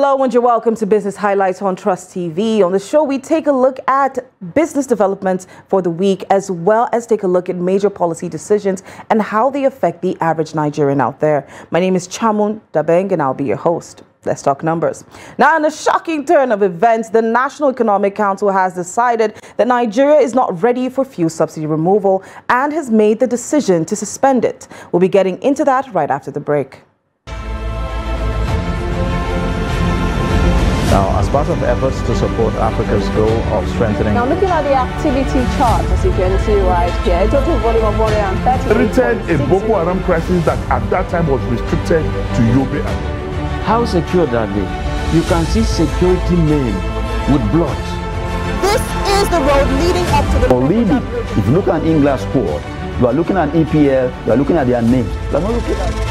Hello and you're welcome to Business Highlights on Trust TV. On the show, we take a look at business developments for the week, as well as take a look at major policy decisions and how they affect the average Nigerian out there. My name is Chamun Dabeng and I'll be your host. Let's talk numbers. Now, in a shocking turn of events, the National Economic Council has decided that Nigeria is not ready for fuel subsidy removal and has made the decision to suspend it. We'll be getting into that right after the break. Now, as part of efforts to support Africa's goal of strengthening... Now, looking at the activity chart, as you can see right here, a total volume of 130... Created a Boko Haram crisis that at that time was restricted to Yobe. How secured are they? You can see security men with blood. This is the road leading up to the... Already, if you look at English squad, you are looking at EPL, you are looking at their names. You are not looking at...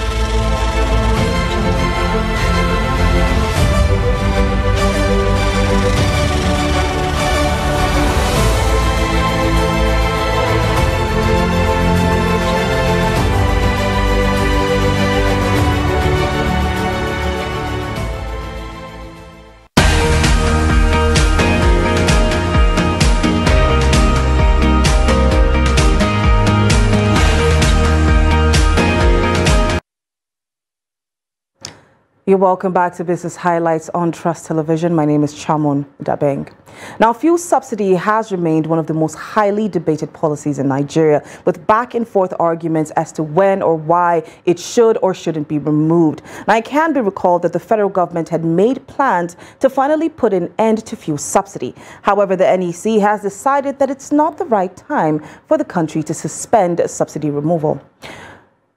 You're welcome back to Business Highlights on Trust Television. My name is Chamun Dabeng. Now, fuel subsidy has remained one of the most highly debated policies in Nigeria, with back and forth arguments as to when or why it should or shouldn't be removed. Now, it can be recalled that the federal government had made plans to finally put an end to fuel subsidy. However, the NEC has decided that it's not the right time for the country to suspend subsidy removal.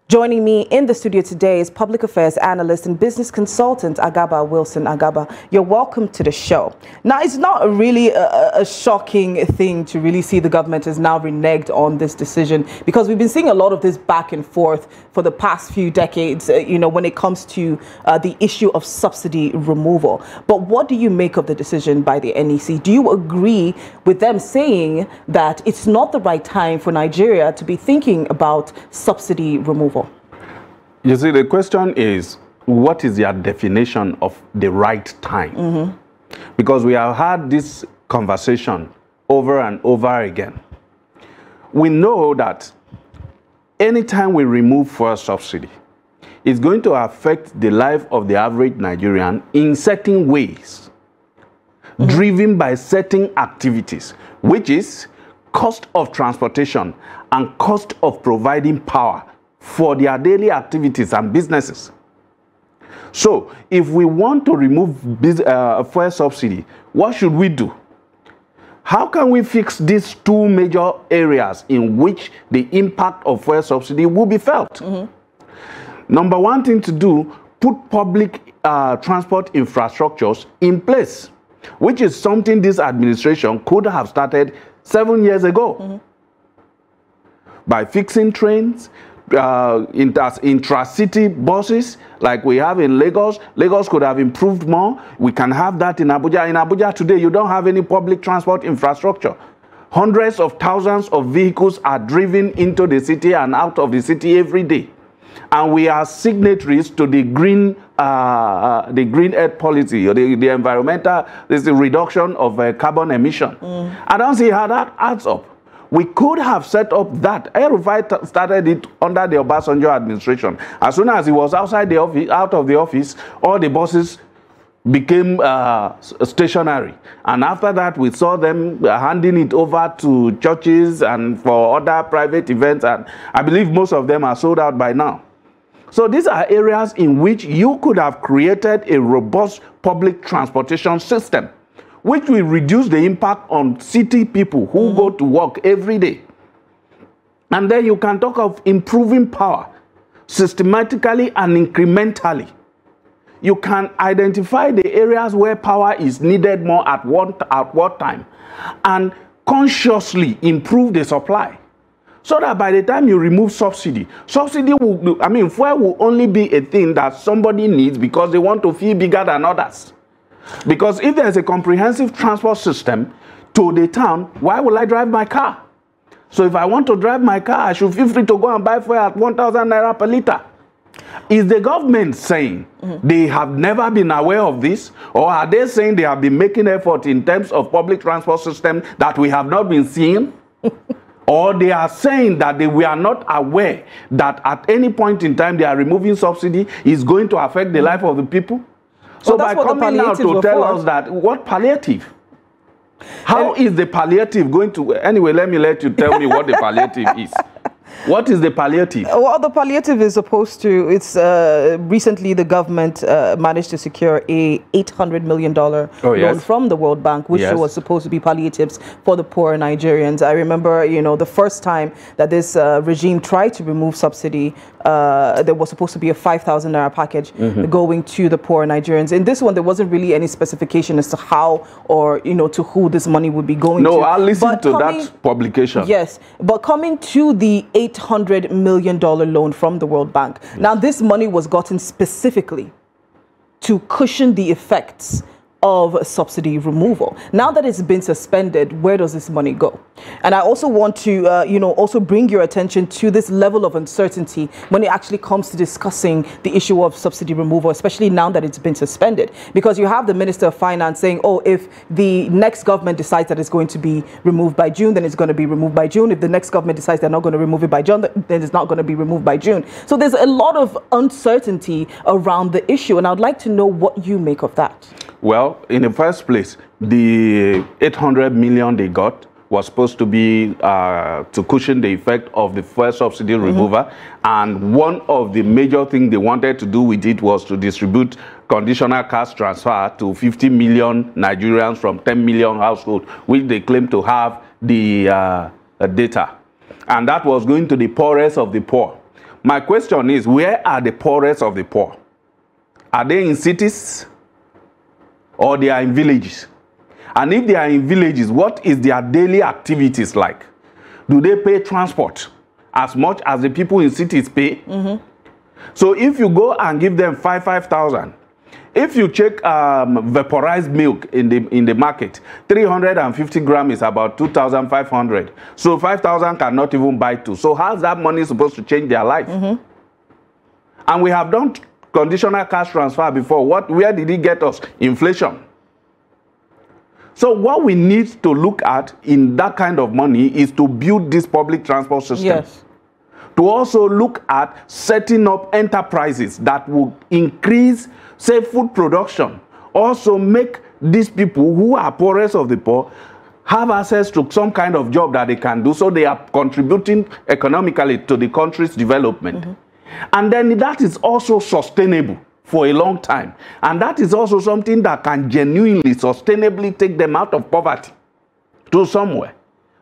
Joining me in the studio today is public affairs analyst and business consultant Agaba Wilson. Agaba, you're welcome to the show. Now, it's not really a shocking thing to really see the government has now reneged on this decision, because we've been seeing a lot of this back and forth for the past few decades, when it comes to the issue of subsidy removal. But what do you make of the decision by the NEC? Do you agree with them saying that it's not the right time for Nigeria to be thinking about subsidy removal? You see, the question is, what is your definition of the right time? Because we have had this conversation over and over again. We know that anytime we remove fuel subsidy, it's going to affect the life of the average Nigerian in certain ways, driven by certain activities, which is cost of transportation and cost of providing power for their daily activities and businesses. So, if we want to remove fuel subsidy, what should we do? How can we fix these two major areas in which the impact of fuel subsidy will be felt? Number one thing to do, put public transport infrastructures in place, which is something this administration could have started 7 years ago. By fixing trains, intra-city buses like we have in Lagos. Lagos could have improved more. We can have that in Abuja. In Abuja today, you don't have any public transport infrastructure. Hundreds of thousands of vehicles are driven into the city and out of the city every day. And we are signatories to the green earth policy, or the environmental, this is the reduction of carbon emission. I don't see how that adds up. We could have set up that. El-Rufai started it under the Obasanjo administration. As soon as he was outside the office, out of the office, all the buses became stationary. And after that, we saw them handing it over to churches and for other private events. And I believe most of them are sold out by now. So these are areas in which you could have created a robust public transportation system, which will reduce the impact on city people who go to work every day. And then you can talk of improving power systematically and incrementally. You can identify the areas where power is needed more at what time, and consciously improve the supply. So that by the time you remove subsidy will, fuel will only be a thing that somebody needs because they want to feel bigger than others. Because if there's a comprehensive transport system to the town, why will I drive my car? So if I want to drive my car, I should feel free to go and buy fuel at 1,000 naira per liter. Is the government saying they have never been aware of this? Or are they saying they have been making effort in terms of public transport system that we have not been seeing? Or they are saying that we are not aware that at any point in time they are removing subsidy is going to affect the life of the people? So by coming now to tell us that, what palliative? How is the palliative going to... Anyway, let you tell me what the palliative is. What is the palliative? Well, the palliative is supposed to, it's recently the government managed to secure a $800 million loan from the World Bank, which was supposed to be palliatives for the poor Nigerians. I remember, you know, the first time that this regime tried to remove subsidy, there was supposed to be a 5,000 naira package going to the poor Nigerians. In this one, there wasn't really any specification as to how or, you know, to who this money would be going to. No, I'll listen to that publication. Yes, but coming to the $800 million loan from the World Bank. Now, this money was gotten specifically to cushion the effects of subsidy removal. Now that it's been suspended, where does this money go? And I also want to, you know, also bring your attention to this level of uncertainty when it actually comes to discussing the issue of subsidy removal, especially now that it's been suspended. Because you have the Minister of Finance saying, oh, if the next government decides that it's going to be removed by June, then it's going to be removed by June. If the next government decides they're not going to remove it by June, then it's not going to be removed by June. So there's a lot of uncertainty around the issue, and I'd like to know what you make of that. Well, in the first place, the 800 million they got was supposed to be to cushion the effect of the first subsidy removal. And one of the major things they wanted to do with it was to distribute conditional cash transfer to 50 million Nigerians from 10 million households, which they claim to have the data. And that was going to the poorest of the poor. My question is, where are the poorest of the poor? Are they in cities? Or they are in villages? And if they are in villages, what is their daily activities like? Do they pay transport as much as the people in cities pay? So if you go and give them 5,000, if you check vaporized milk in the market, 350 grams is about 2,500. So 5,000 cannot even buy two. So how's that money supposed to change their life? And we have done conditional cash transfer before. Where did it get us? Inflation. So what we need to look at in that kind of money is to build this public transport system. Yes. To also look at setting up enterprises that will increase, say, food production. Also make these people who are poorest of the poor have access to some kind of job that they can do, so they are contributing economically to the country's development. And then that is also sustainable for a long time. And that is also something that can genuinely, sustainably take them out of poverty to somewhere.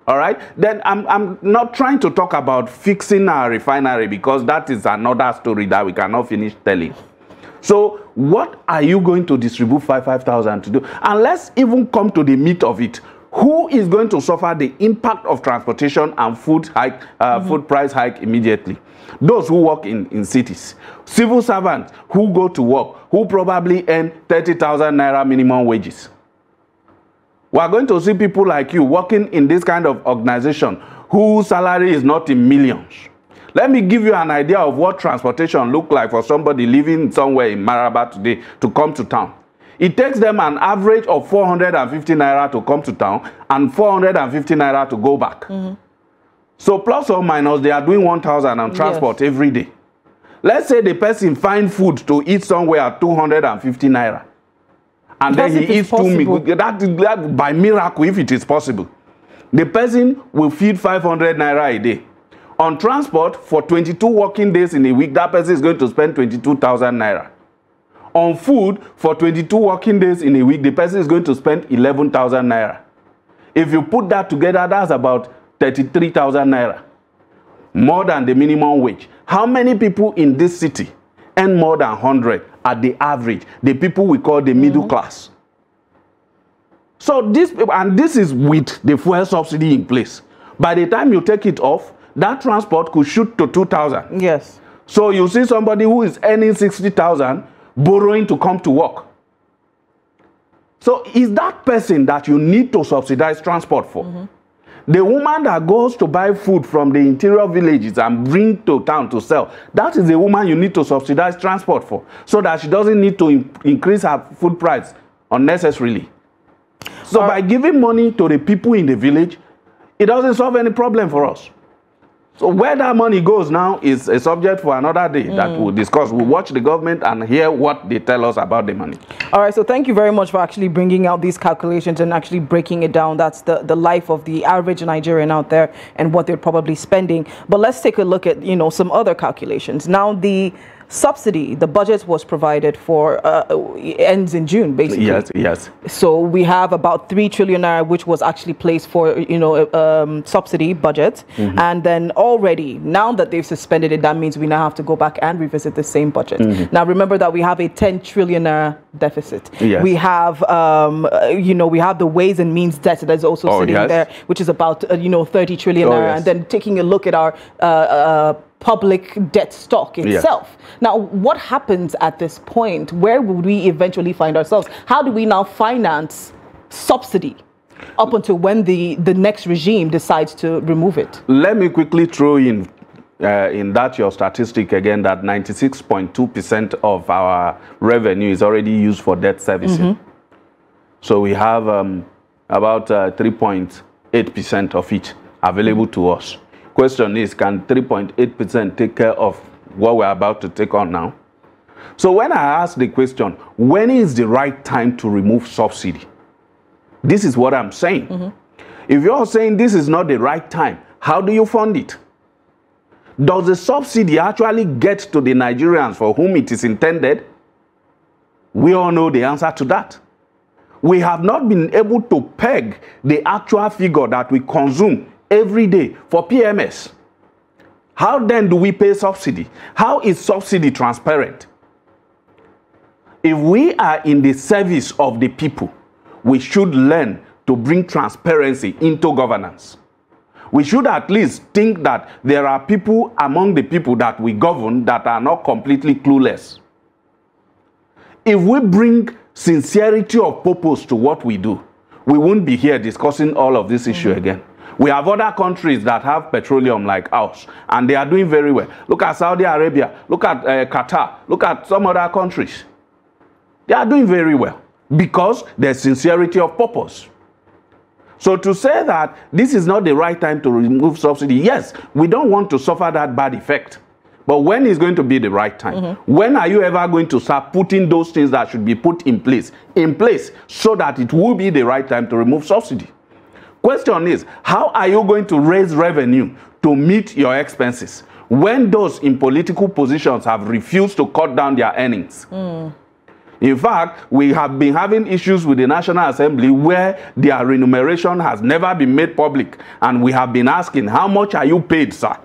All right? Then I'm not trying to talk about fixing our refinery, because that is another story that we cannot finish telling. So what are you going to distribute 5,000 to do? And let's even come to the meat of it. Who is going to suffer the impact of transportation and food hike, food price hike immediately? Those who work in cities. Civil servants who go to work, who probably earn 30,000 naira minimum wages. We are going to see people like you working in this kind of organization whose salary is not in millions. Let me give you an idea of what transportation looks like for somebody living somewhere in Maraba today to come to town. It takes them an average of 450 naira to come to town and 450 naira to go back. So plus or minus, they are doing 1,000 on transport every day. Let's say the person finds food to eat somewhere at 250 naira. And then he eats 2 meals. That by miracle, if it is possible. The person will feed 500 naira a day. On transport, for 22 working days in a week, that person is going to spend 22,000 naira. On food, for 22 working days in a week, the person is going to spend 11,000 naira. If you put that together, that's about 33,000 naira. More than the minimum wage. How many people in this city earn more than 100 at the average? The people we call the middle class. So this is with the fuel subsidy in place. By the time you take it off, that transport could shoot to 2,000. Yes. So you see somebody who is earning 60,000 borrowing to come to work. So is that person that you need to subsidize transport for? The woman that goes to buy food from the interior villages and bring to town to sell, that is the woman you need to subsidize transport for, so that she doesn't need to increase her food price unnecessarily. So by giving money to the people in the village, it doesn't solve any problem for us. So where that money goes now is a subject for another day that we'll discuss. We'll watch the government and hear what they tell us about the money. All right, so thank you very much for actually bringing out these calculations and actually breaking it down. That's the life of the average Nigerian out there and what they're probably spending. But let's take a look at, you know, some other calculations. Now, the subsidy, the budget was provided for, ends in June, basically. Yes, yes. So we have about 3 trillion naira, which was actually placed for, you know, subsidy budget. And then already, now that they've suspended it, that means we now have to go back and revisit the same budget. Now, remember that we have a 10 trillion naira deficit. Yes. We have, you know, we have the Ways and Means debt that's also sitting there, which is about, you know, 30 trillion naira. And then taking a look at our public debt stock itself. Now, what happens at this point? Where would we eventually find ourselves? How do we now finance subsidy up until when the next regime decides to remove it? Let me quickly throw in that your statistic again, that 96.2% of our revenue is already used for debt servicing. So we have about 3.8% of it available to us. Question is, can 3.8% take care of what we're about to take on now? So when I ask the question, when is the right time to remove subsidy? This is what I'm saying. If you're saying this is not the right time, how do you fund it? Does the subsidy actually get to the Nigerians for whom it is intended? We all know the answer to that. We have not been able to peg the actual figure that we consume every day for PMS. How then do we pay subsidy? How is subsidy transparent? If we are in the service of the people, we should learn to bring transparency into governance. We should at least think that there are people among the people that we govern that are not completely clueless. If we bring sincerity of purpose to what we do, we won't be here discussing all of this issue again. We have other countries that have petroleum like ours, and they are doing very well. Look at Saudi Arabia, look at Qatar, look at some other countries. They are doing very well because there's sincerity of purpose. So to say that this is not the right time to remove subsidy, yes, we don't want to suffer that bad effect. But when is going to be the right time? When are you ever going to start putting those things that should be put in place so that it will be the right time to remove subsidy? Question is, how are you going to raise revenue to meet your expenses when those in political positions have refused to cut down their earnings? In fact, we have been having issues with the National Assembly where their remuneration has never been made public. And we have been asking, how much are you paid, sir?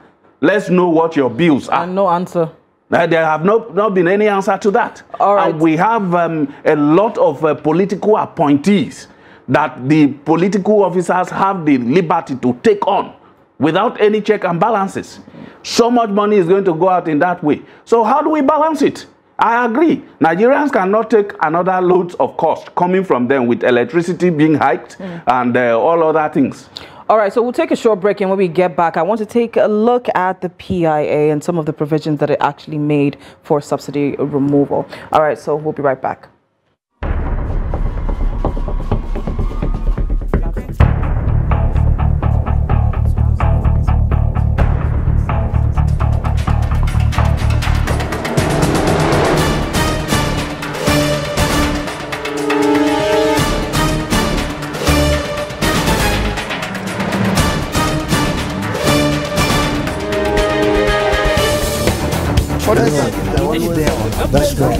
Let's know what your bills are. And no answer. There have not been any answer to that. All right. And we have a lot of political appointees that the political officers have the liberty to take on without any check and balances. So much money is going to go out in that way. So how do we balance it? I agree. Nigerians cannot take another load of cost coming from them with electricity being hiked and all other things. All right, so we'll take a short break, and when we get back, I want to take a look at the PIA and some of the provisions that it actually made for subsidy removal. All right, so we'll be right back. That's great.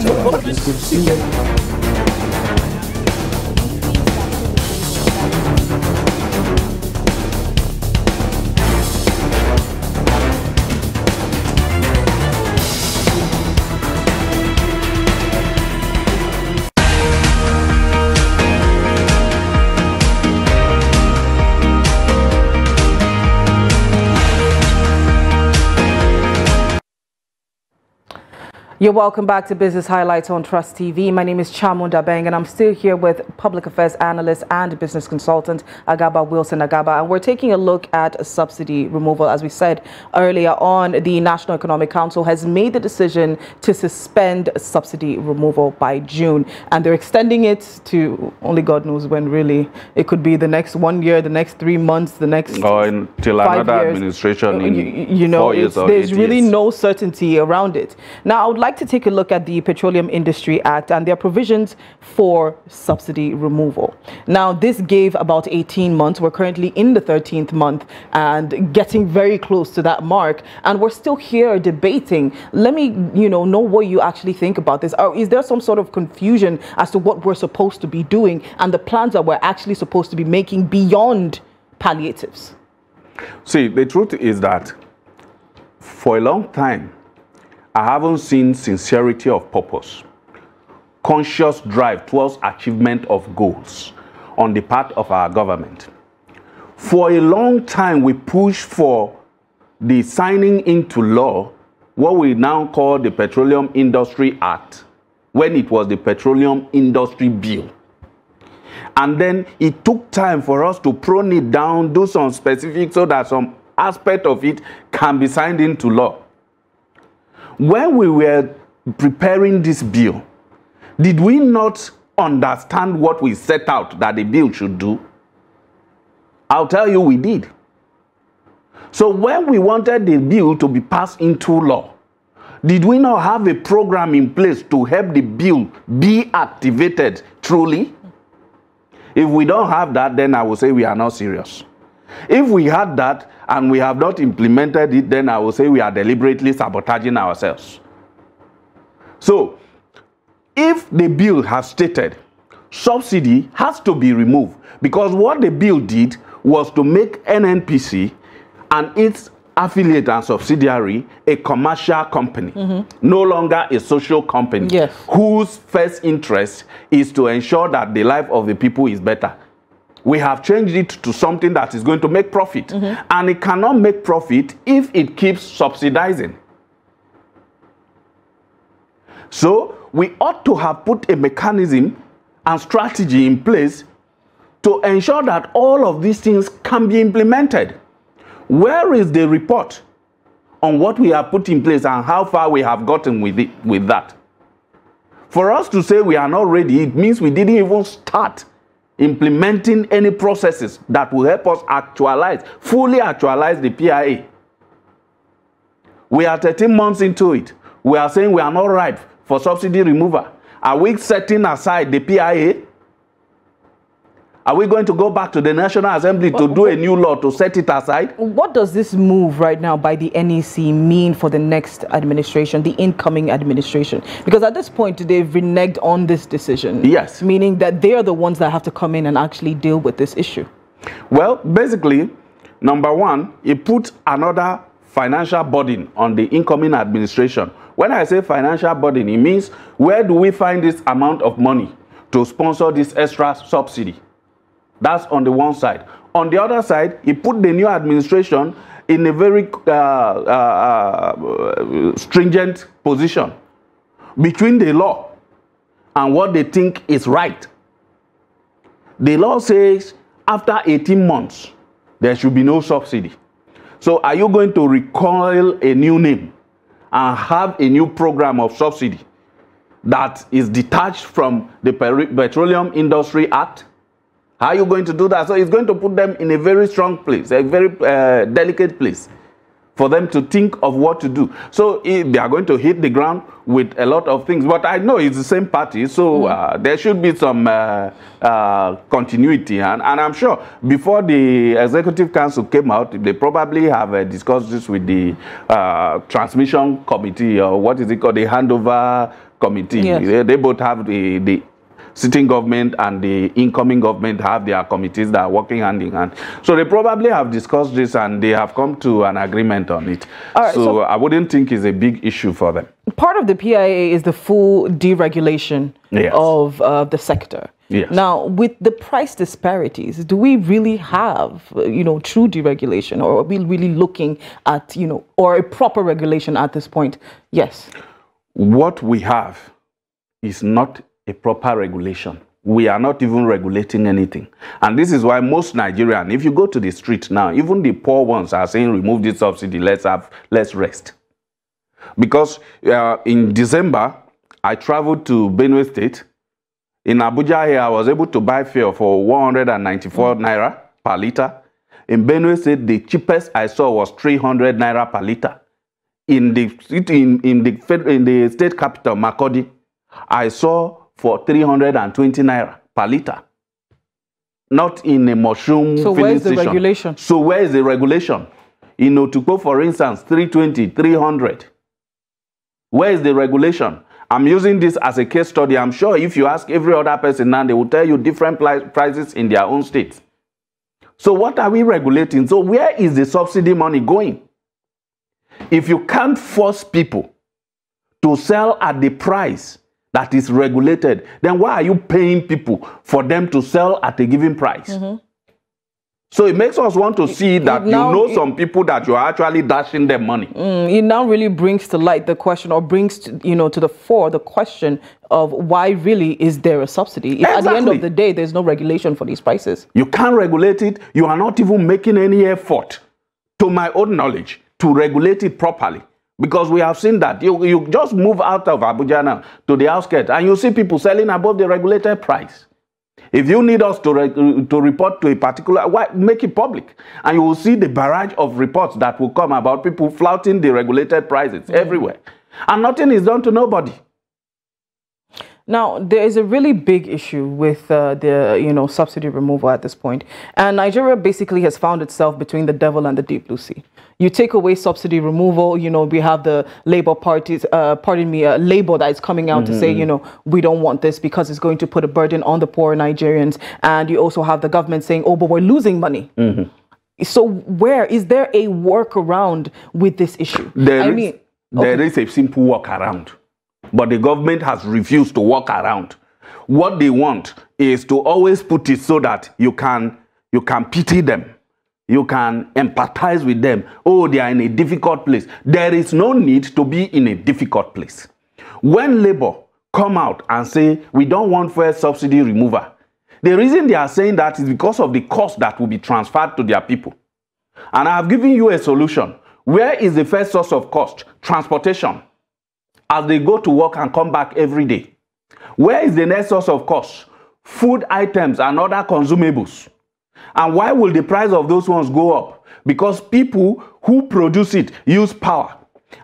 You're welcome back to Business Highlights on Trust TV. My name is Chamunda Beng, and I'm still here with public affairs analyst and business consultant Agaba Wilson Agaba, and we're taking a look at subsidy removal. As we said earlier on, the National Economic Council has made the decision to suspend subsidy removal by June, and they're extending it to only God knows when. Really, it could be the next 1 year, the next 3 months, the next or until another years. administration in you know, 4 years or there's 8 really years. no certainty around it. Now, I would like to take a look at the Petroleum Industry Act and their provisions for subsidy removal. Now, this gave about 18 months. We're currently in the 13th month and getting very close to that mark, and we're still here debating. Let me, know what you actually think about this. Or is there some sort of confusion as to what we're supposed to be doing and the plans that we're actually supposed to be making beyond palliatives? See, the truth is that for a long time, I haven't seen sincerity of purpose, conscious drive towards achievement of goals on the part of our government. For a long time, we pushed for the signing into law what we now call the Petroleum Industry Act, when it was the Petroleum Industry Bill. And then it took time for us to prune it down, do some specifics so that some aspect of it can be signed into law. When we were preparing this bill, did we not understand what we set out that the bill should do? I'll tell you, we did. So when we wanted the bill to be passed into law, did we not have a program in place to help the bill be activated truly? If we don't have that, then I will say we are not serious. If we had that and we have not implemented it, then I will say we are deliberately sabotaging ourselves. So, if the bill has stated subsidy has to be removed, because what the bill did was to make NNPC and its affiliate and subsidiary a commercial company, no longer a social company, whose first interest is to ensure that the life of the people is better. We have changed it to something that is going to make profit. And it cannot make profit if it keeps subsidizing. So we ought to have put a mechanism and strategy in place to ensure that all of these things can be implemented. Where is the report on what we have put in place and how far we have gotten with that? For us to say we are not ready, it means we didn't even start implementing any processes that will help us fully actualize the PIA. We are 13 months into it. We are saying we are not ripe for subsidy removal. Are we setting aside the PIA? Are we going to go back to the National Assembly to do a new law to set it aside? What does this move right now by the NEC mean for the next administration, the incoming administration? Because at this point, they've reneged on this decision. Yes. Meaning that they are the ones that have to come in and actually deal with this issue. Well, basically, number one, it puts another financial burden on the incoming administration. When I say financial burden, it means where do we find this amount of money to sponsor this extra subsidy? That's on the one side. On the other side, he put the new administration in a very stringent position between the law and what they think is right. The law says after 18 months, there should be no subsidy. So are you going to recoil a new name and have a new program of subsidy that is detached from the Petroleum Industry Act? How are you going to do that? So it's going to put them in a very strong place, a very delicate place for them to think of what to do. So they are going to hit the ground with a lot of things. But I know it's the same party, so there should be some continuity. And I'm sure before the Executive Council came out, they probably have discussed this with the Transmission Committee, or what is it called, the Handover Committee. Yes. They both have the sitting government and the incoming government have their committees that are working hand in hand. So they probably have discussed this and they have come to an agreement on it. Right, so I wouldn't think it's a big issue for them. Part of the PIA is the full deregulation of the sector. Yes. Now, with the price disparities, do we really have, true deregulation, or are we really looking at, or a proper regulation at this point? Yes. What we have is not a proper regulation. We are not even regulating anything. And this is why most Nigerians, if you go to the street now, even the poor ones are saying, remove this subsidy, let's rest. Because in December, I traveled to Benue State. In Abuja here, I was able to buy fuel for 194 naira per liter. In Benue State, the cheapest I saw was 300 naira per liter. In the state capital, Makurdi, I saw for 320 naira per liter. Not in a mushroom So where is the regulation? So where is the regulation? In Otukpo, for instance, 320, 300. Where is the regulation? I'm using this as a case study. I'm sure if you ask every other person now, they will tell you different prices in their own states. So what are we regulating? So where is the subsidy money going? If you can't force people to sell at the price that is regulated, then why are you paying people for them to sell at a given price? Mm-hmm. So it makes us want to see that some people that you are actually dashing them money. It now really brings to light the question, or brings to the fore the question of why really is there a subsidy? If at the end of the day, there's no regulation for these prices. You can't regulate it. You are not even making any effort, to my own knowledge, to regulate it properly. Because we have seen that. You just move out of Abuja now to the outskirts and you see people selling above the regulated price. If you need us to report to a particular, make it public. And you will see the barrage of reports that will come about people flouting the regulated prices everywhere. And nothing is done to nobody. Now, there is a really big issue with the subsidy removal at this point. And Nigeria basically has found itself between the devil and the deep blue sea. You take away subsidy removal, we have the Labour parties, Labour that is coming out to say, we don't want this because it's going to put a burden on the poor Nigerians. And you also have the government saying, oh, but we're losing money. So where is there a workaround with this issue? There is a simple workaround. But the government has refused to work around. What they want is to always put it so that you can pity them. You can empathize with them. Oh, they are in a difficult place. There is no need to be in a difficult place. When Labour come out and say, we don't want fuel subsidy removal, the reason they are saying that is because of the cost that will be transferred to their people. And I have given you a solution. Where is the first source of cost? Transportation. As they go to work and come back every day. Where is the next source of cost? Food items and other consumables. And why will the price of those ones go up? Because people who produce it use power.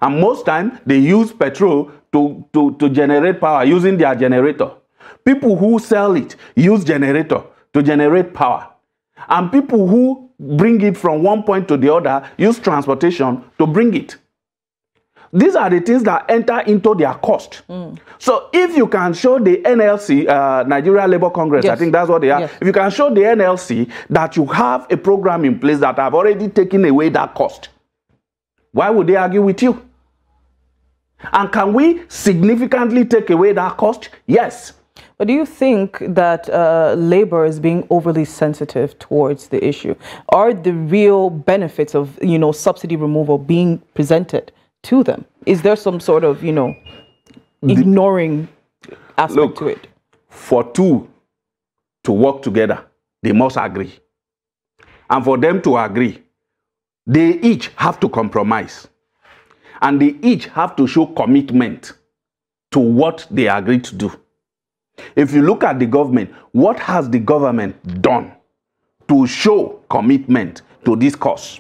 And most time they use petrol to generate power using their generator. People who sell it use generator to generate power. And people who bring it from one point to the other use transportation to bring it. These are the things that enter into their cost. So if you can show the NLC, Nigeria Labour Congress, I think that's what they are. If you can show the NLC that you have a program in place that have already taken away that cost, why would they argue with you? And can we significantly take away that cost? Yes. But do you think that Labour is being overly sensitive towards the issue? Are the real benefits of, subsidy removal being presented to them? Is there some sort of, ignoring aspect to it? For two to work together, they must agree. And for them to agree, they each have to compromise. And they each have to show commitment to what they agreed to do. If you look at the government, what has the government done to show commitment to this cause?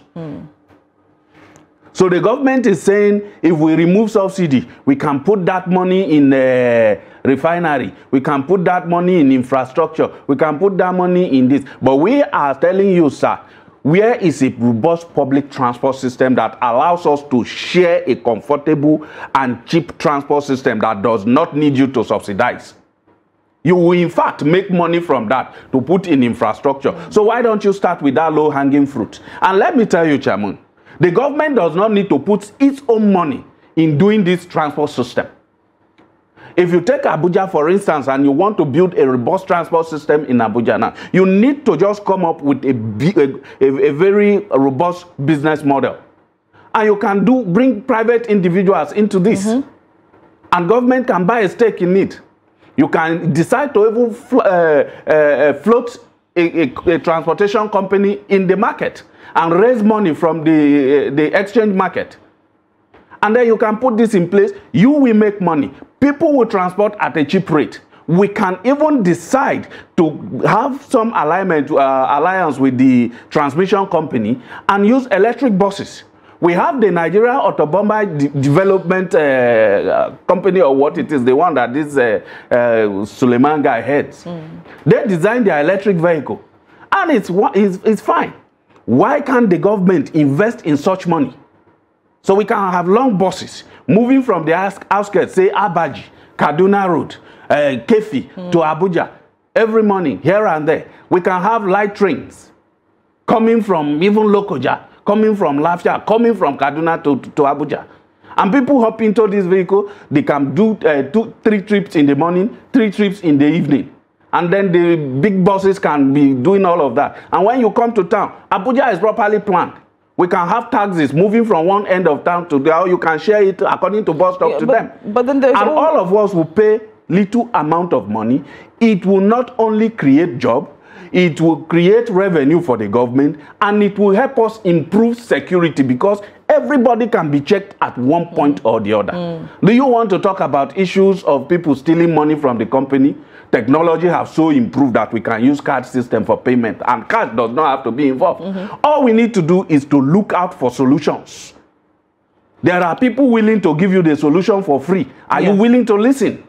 So the government is saying, if we remove subsidy, we can put that money in a refinery. We can put that money in infrastructure. We can put that money in this. But we are telling you, sir, where is a robust public transport system that allows us to share a comfortable and cheap transport system that does not need you to subsidize? You will, in fact, make money from that to put in infrastructure. So why don't you start with that low-hanging fruit? And let me tell you, Chairman, the government does not need to put its own money in doing this transport system. If you take Abuja, for instance, and you want to build a robust transport system in Abuja now, you need to just come up with a very robust business model. And you can bring private individuals into this. And government can buy a stake in it. You can decide to even float a transportation company in the market and raise money from the exchange market. And then you can put this in place. You will make money. People will transport at a cheap rate. We can even decide to have some alliance with the transmission company and use electric buses. We have the Nigeria Automobile Development Company, or what it is, the one that this Suleiman guy heads. They designed their electric vehicle, and it's fine. Why can't the government invest in such money? So we can have long buses moving from the outskirts, say Abaji, Kaduna Road, Kefi to Abuja every morning, here and there. We can have light trains coming from even Lokoja, coming from Lafia, coming from Kaduna to Abuja. And people hop into this vehicle, they can do 3 trips in the morning, 3 trips in the evening. And then the big buses can be doing all of that. And when you come to town, Abuja is properly planned. We can have taxis moving from one end of town to the other. You can share it according to bus stop to them. But then there's and all of us will pay little amount of money. It will not only create job, it will create revenue for the government, and it will help us improve security because everybody can be checked at one point or the other. Do you want to talk about issues of people stealing money from the company? Technology has so improved that we can use card system for payment, and cash does not have to be involved. All we need to do is to look out for solutions. There are people willing to give you the solution for free. Are you willing to listen?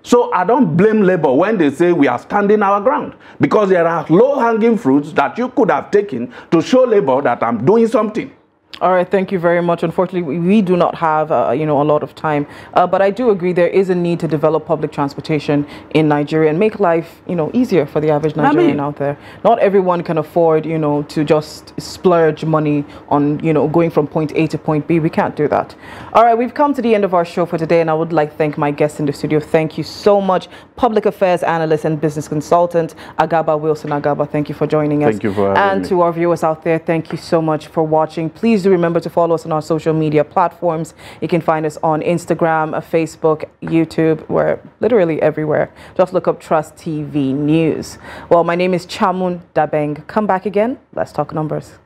So I don't blame Labour when they say we are standing our ground, because there are low-hanging fruits that you could have taken to show Labour that I'm doing something. All right, thank you very much. Unfortunately, we do not have, a lot of time. But I do agree there is a need to develop public transportation in Nigeria and make life, easier for the average Nigerian out there. Not everyone can afford, to just splurge money on, going from point A to point B. We can't do that. All right, we've come to the end of our show for today, and I would like to thank my guests in the studio. Thank you so much, public affairs analyst and business consultant, Agaba Wilson. Agaba, thank you for joining us. Thank you for having me. To our viewers out there, thank you so much for watching. Please do remember to follow us on our social media platforms. You can find us on Instagram, Facebook, YouTube. We're literally everywhere. Just look up Trust TV News. Well, my name is Chamun Dabeng. Come back again. Let's talk numbers.